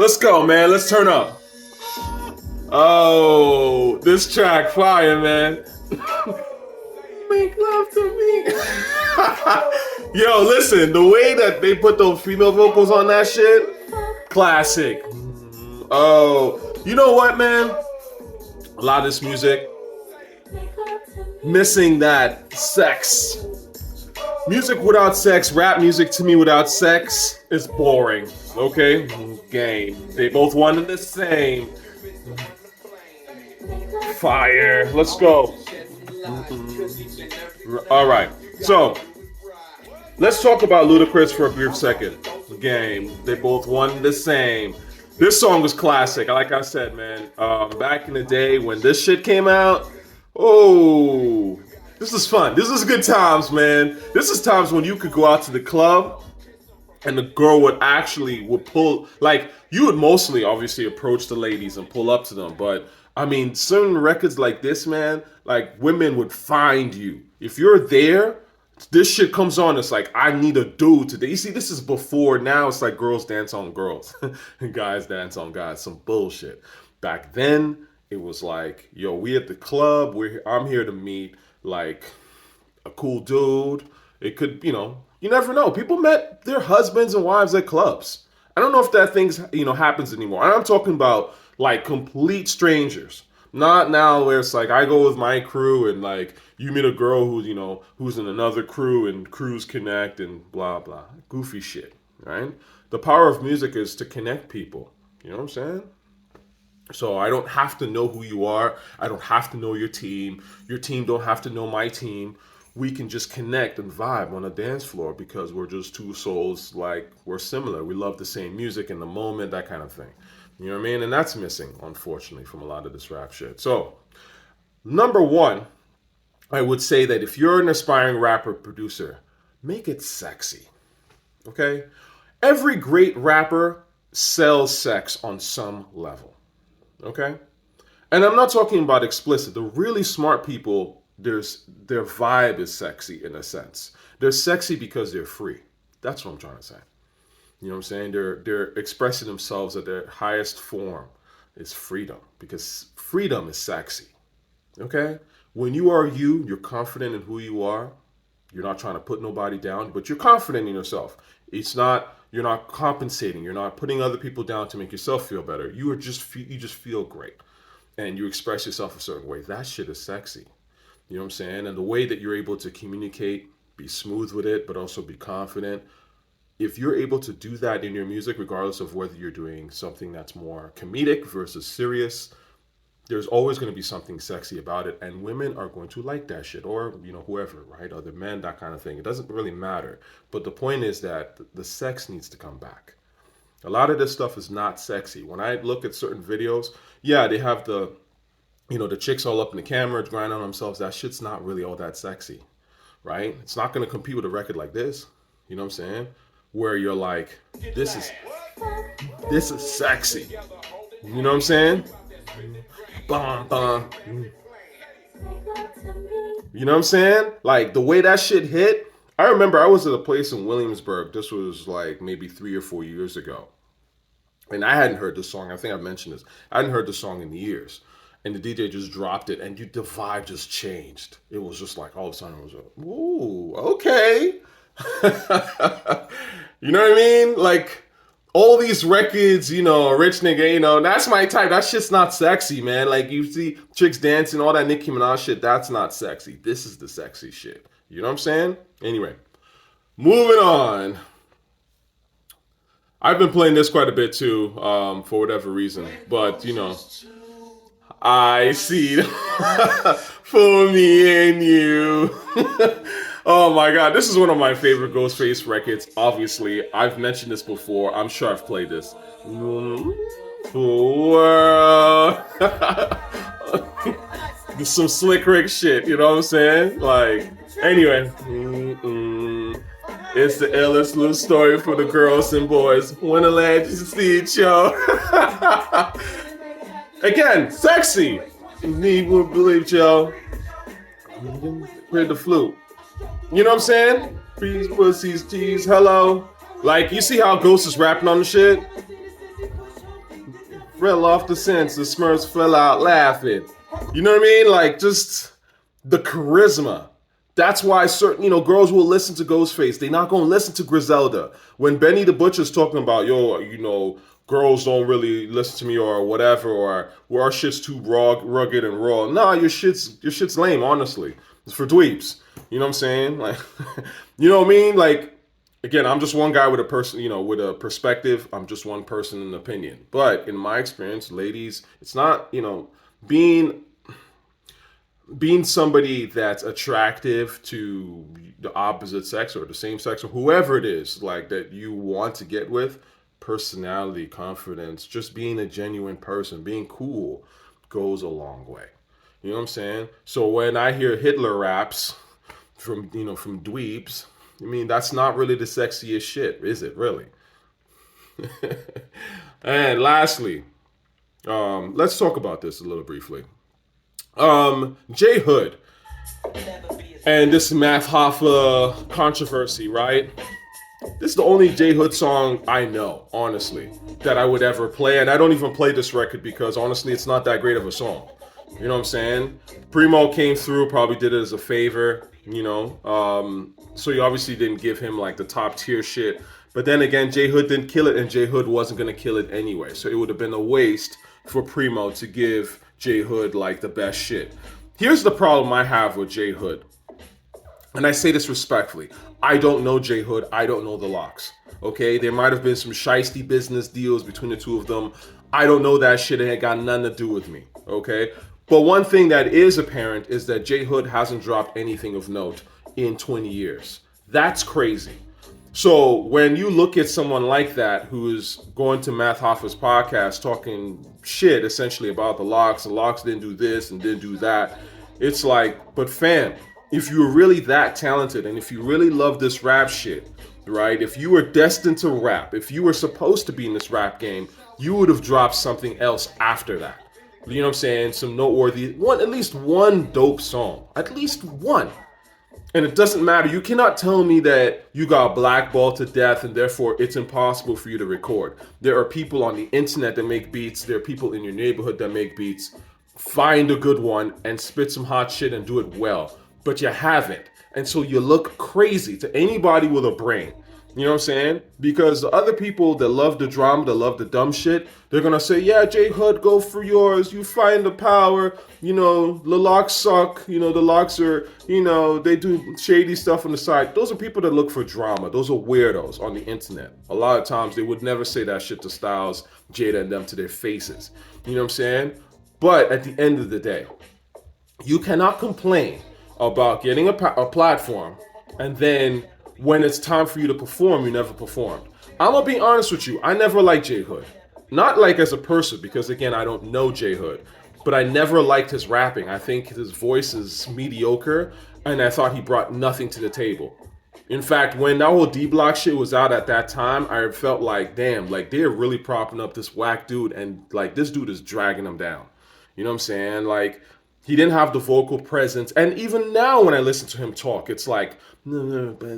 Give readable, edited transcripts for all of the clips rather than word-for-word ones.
Let's go, man. Let's turn up. Oh, this track fire, man. Make love to me. Yo, listen, the way that they put those female vocals on that shit, classic. Oh, you know what, man? A lot of this music missing that sex. Music without sex, rap music to me without sex is boring. Okay? Game. They both wanted the same. Fire. Let's go. All right. So, let's talk about Ludacris for a brief second. Game. They both wanted the same. This song was classic. Like I said, man, back in the day when this shit came out, oh, this is fun. This is good times, man. This is times when you could go out to the club and the girl would pull, like, you would mostly obviously approach the ladies and pull up to them. But I mean, certain records like this, man, like women would find you. If you're there, this shit comes on. It's like, I need a dude today. You see, this is before. Now it's like girls dance on girls and guys dance on guys. Some bullshit. Back then, it was like, yo, we at the club. I'm here to meet like a cool dude. It could, you never know. People met their husbands and wives at clubs. I don't know if that thing, happens anymore. And I'm talking about like complete strangers. Not now where it's like I go with my crew and like you meet a girl who's in another crew and crews connect and blah blah. Goofy shit, right? The power of music is to connect people. You know what I'm saying? So I don't have to know who you are. I don't have to know your team. Your team don't have to know my team. We can just connect and vibe on a dance floor because we're just two souls, like we're similar. We love the same music in the moment, that kind of thing. You know what I mean? And that's missing, unfortunately, from a lot of this rap shit. So, number one, I would say that if you're an aspiring rapper producer, make it sexy. Okay? Every great rapper sells sex on some level. Okay? And I'm not talking about explicit. The really smart people, their vibe is sexy in a sense. They're sexy because they're free. That's what I'm trying to say. You know what I'm saying? They're expressing themselves at their highest form is freedom, because freedom is sexy. Okay? When you are you're confident in who you are. You're not trying to put nobody down, but you're confident in yourself. You're not compensating. You're not putting other people down to make yourself feel better. You just feel great. And you express yourself a certain way. That shit is sexy. You know what I'm saying? And the way that you're able to communicate, be smooth with it, but also be confident. If you're able to do that in your music, regardless of whether you're doing something that's more comedic versus serious, there's always going to be something sexy about it. And women are going to like that shit, or, whoever, right? Other men, that kind of thing. It doesn't really matter. But the point is that the sex needs to come back. A lot of this stuff is not sexy. When I look at certain videos, yeah, they have the chicks all up in the camera, grinding on themselves. That shit's not really all that sexy, right? It's not going to compete with a record like this. You know what I'm saying? Where you're like, this is sexy. You know what I'm saying? Bum, bum. You know what I'm saying? Like the way that shit hit. I remember I was at a place in Williamsburg. This was like maybe 3 or 4 years ago. And I hadn't heard this song. I think I mentioned this. I hadn't heard this song in years. And the DJ just dropped it and the vibe just changed. It was just like all of a sudden it was like, ooh, okay. You know what I mean? Like all these records, rich nigga, that's my type. That shit's not sexy, man. Like you see chicks dancing, all that Nicki Minaj shit, that's not sexy. This is the sexy shit. You know what I'm saying? Anyway, moving on. I've been playing this quite a bit too, for whatever reason. But, I see for me and you. Oh my God, this is one of my favorite Ghostface records. Obviously, I've mentioned this before. I'm sure I've played this. There's some slick Rick shit, you know what I'm saying? Like, anyway. It's the illest little story for the girls and boys. Wonderland, you see it, yo. Again, sexy. Need would believe, yo. Play the flute. You know what I'm saying? Please, pussies, tease, hello. Like, you see how Ghost is rapping on the shit? Real off the sense, the Smurfs fell out laughing. You know what I mean? Like, just the charisma. That's why certain, girls will listen to Ghostface. They're not going to listen to Griselda. When Benny the Butcher's talking about, yo, girls don't really listen to me or whatever, or well, our shit's too raw, rugged and raw. Nah, your shit's lame, honestly. It's for dweebs. You know what I'm saying? Like, you know what I mean? Like, again, I'm just one guy with a person, with a perspective. I'm just one person in an opinion. But in my experience, ladies, it's not, being being somebody that's attractive to the opposite sex or the same sex or whoever it is, like that you want to get with, personality, confidence, just being a genuine person, being cool goes a long way. You know what I'm saying? So when I hear Hitler raps from dweebs, I mean, that's not really the sexiest shit, is it really? And lastly, let's talk about this a little briefly. J Hood and this Math Hoffa controversy, right? This is the only J Hood song I know, honestly, that I would ever play. And I don't even play this record because honestly, it's not that great of a song. You know what I'm saying? Primo came through, probably did it as a favor. So you obviously didn't give him like the top tier shit. But then again, J Hood didn't kill it, and J Hood wasn't gonna kill it anyway. So it would have been a waste for Primo to give J Hood like the best shit. Here's the problem I have with J Hood, and I say this respectfully. I don't know J Hood. I don't know the Locks. Okay, there might have been some shisty business deals between the two of them. I don't know that shit. It ain't got nothing to do with me. Okay, but one thing that is apparent is that J Hood hasn't dropped anything of note in 20 years. That's crazy. So when you look at someone like that who's going to Math Hoffa's podcast talking shit essentially about the Locks didn't do this and didn't do that, it's like, but fam, if you're really that talented and if you really love this rap shit, right? If you were destined to rap, if you were supposed to be in this rap game, you would have dropped something else after that. You know what I'm saying? Some noteworthy, at least one dope song, at least one. And it doesn't matter. You cannot tell me that you got blackballed to death and therefore it's impossible for you to record. There are people on the internet that make beats. There are people in your neighborhood that make beats. Find a good one and spit some hot shit and do it well. But you haven't. And so you look crazy to anybody with a brain. You know what I'm saying? Because the other people that love the drama, that love the dumb shit, they're gonna say, yeah, J Hood, go for yours. You find the power. The Locks suck. The Locks are, they do shady stuff on the side. Those are people that look for drama. Those are weirdos on the internet. A lot of times they would never say that shit to Styles, Jada, and them to their faces. You know what I'm saying? But at the end of the day, you cannot complain about getting a platform and then when it's time for you to perform, you never performed. I'm gonna be honest with you. I never liked J Hood. Not like as a person, because again, I don't know J Hood. But I never liked his rapping. I think his voice is mediocre, and I thought he brought nothing to the table. In fact, when that whole D Block shit was out at that time, I felt like, damn, like they're really propping up this whack dude, and like this dude is dragging him down. You know what I'm saying? Like, he didn't have the vocal presence. And even now when I listen to him talk, it's like, no, but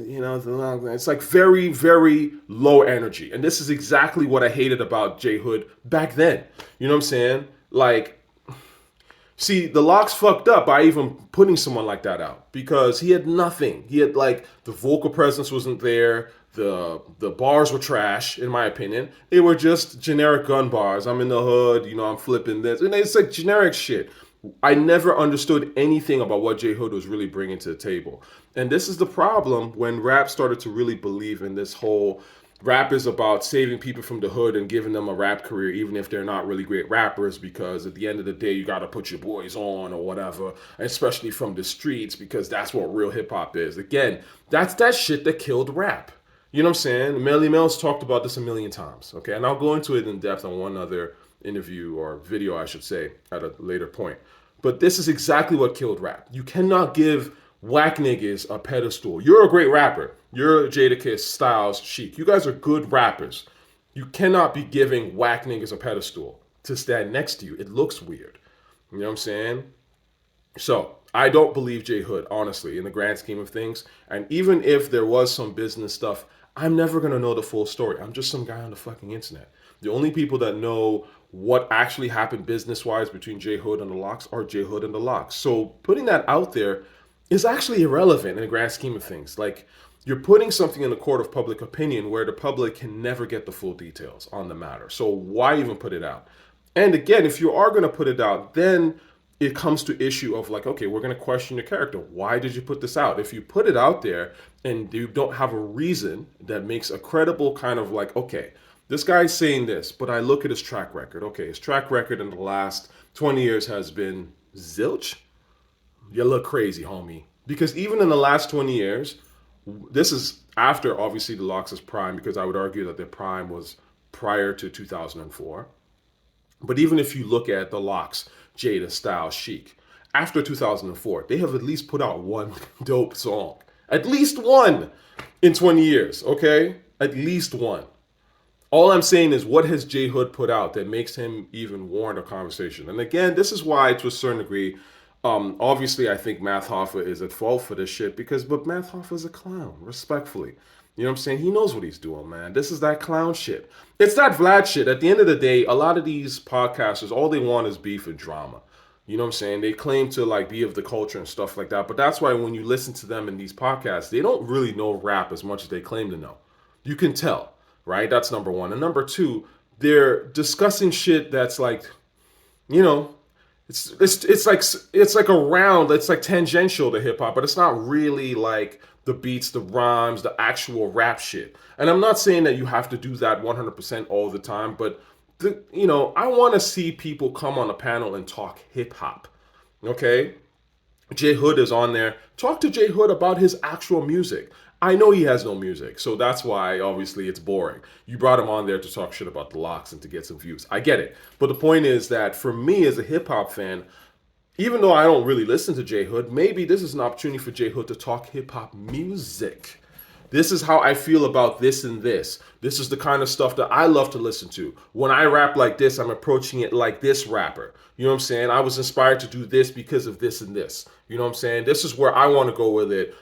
it's like very, very low energy. And this is exactly what I hated about J Hood back then. You know what I'm saying? Like, see, the Locks fucked up by even putting someone like that out because he had nothing. He had like the vocal presence wasn't there. The bars were trash, in my opinion. They were just generic gun bars. I'm in the hood, I'm flipping this. And it's like generic shit. I never understood anything about what J Hood was really bringing to the table. And this is the problem when rap started to really believe in this whole rap is about saving people from the hood and giving them a rap career, even if they're not really great rappers, because at the end of the day, you got to put your boys on or whatever, especially from the streets, because that's what real hip hop is. Again, that's that shit that killed rap. You know what I'm saying? Melly Mel's talked about this a million times, okay? And I'll go into it in depth on one other interview or video, I should say, at a later point. But this is exactly what killed rap. You cannot give whack niggas a pedestal. You're a great rapper. You're Jadakiss, Styles, Chic. You guys are good rappers. You cannot be giving whack niggas a pedestal to stand next to you. It looks weird. You know what I'm saying? So, I don't believe J Hood, honestly, in the grand scheme of things. And even if there was some business stuff, I'm never going to know the full story. I'm just some guy on the fucking internet. The only people that know what actually happened business wise between J Hood and the Locks are J Hood and the Locks. So putting that out there is actually irrelevant in the grand scheme of things. Like, you're putting something in the court of public opinion where the public can never get the full details on the matter. So why even put it out? And again, if you are going to put it out, then it comes to issue of like, okay, we're going to question your character. Why did you put this out? If you put it out there and you don't have a reason that makes a credible kind of like, okay, this guy's saying this, but I look at his track record. Okay, his track record in the last 20 years has been zilch. You look crazy, homie. Because even in the last 20 years, this is after obviously the Locks' prime, because I would argue that their prime was prior to 2004. But even if you look at the Locks, Jada, Styles, Chic, after 2004, they have at least put out one dope song. At least one in 20 years, okay? At least one. All I'm saying is, what has J Hood put out that makes him even warrant a conversation? And again, this is why, to a certain degree, obviously, I think Math Hoffa is at fault for this shit but Math Hoffa is a clown, respectfully. You know what I'm saying? He knows what he's doing, man. This is that clown shit. It's that Vlad shit. At the end of the day, a lot of these podcasters, all they want is beef and drama. You know what I'm saying? They claim to like be of the culture and stuff like that. But that's why when you listen to them in these podcasts, they don't really know rap as much as they claim to know. You can tell, right? That's number one. And number two, they're discussing shit that's like, you know, it's like around, it's like tangential to hip hop, but it's not really like the beats, the rhymes, the actual rap shit. And I'm not saying that you have to do that 100% all the time, but I want to see people come on a panel and talk hip hop. Okay? J Hood is on there. Talk to J Hood about his actual music. I know he has no music, so that's why obviously it's boring. You brought him on there to talk shit about the Locks and to get some views. I get it. But the point is that for me as a hip hop fan, even though I don't really listen to J Hood, maybe this is an opportunity for J Hood to talk hip hop music. This is how I feel about this and this. This is the kind of stuff that I love to listen to. When I rap like this, I'm approaching it like this rapper. You know what I'm saying? I was inspired to do this because of this and this. You know what I'm saying? This is where I want to go with it.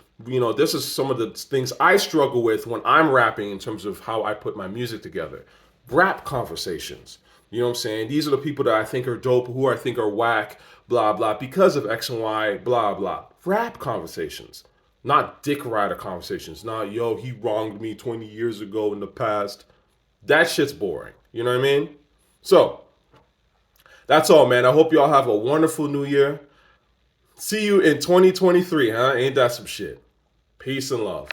This is some of the things I struggle with when I'm rapping in terms of how I put my music together. Rap conversations. You know what I'm saying? These are the people that I think are dope, who I think are whack, blah, blah, because of X and Y, blah, blah. Rap conversations. Not dick rider conversations. Not, yo, he wronged me 20 years ago in the past. That shit's boring. You know what I mean? So, that's all, man. I hope y'all have a wonderful new year. See you in 2023, huh? Ain't that some shit? Peace and love.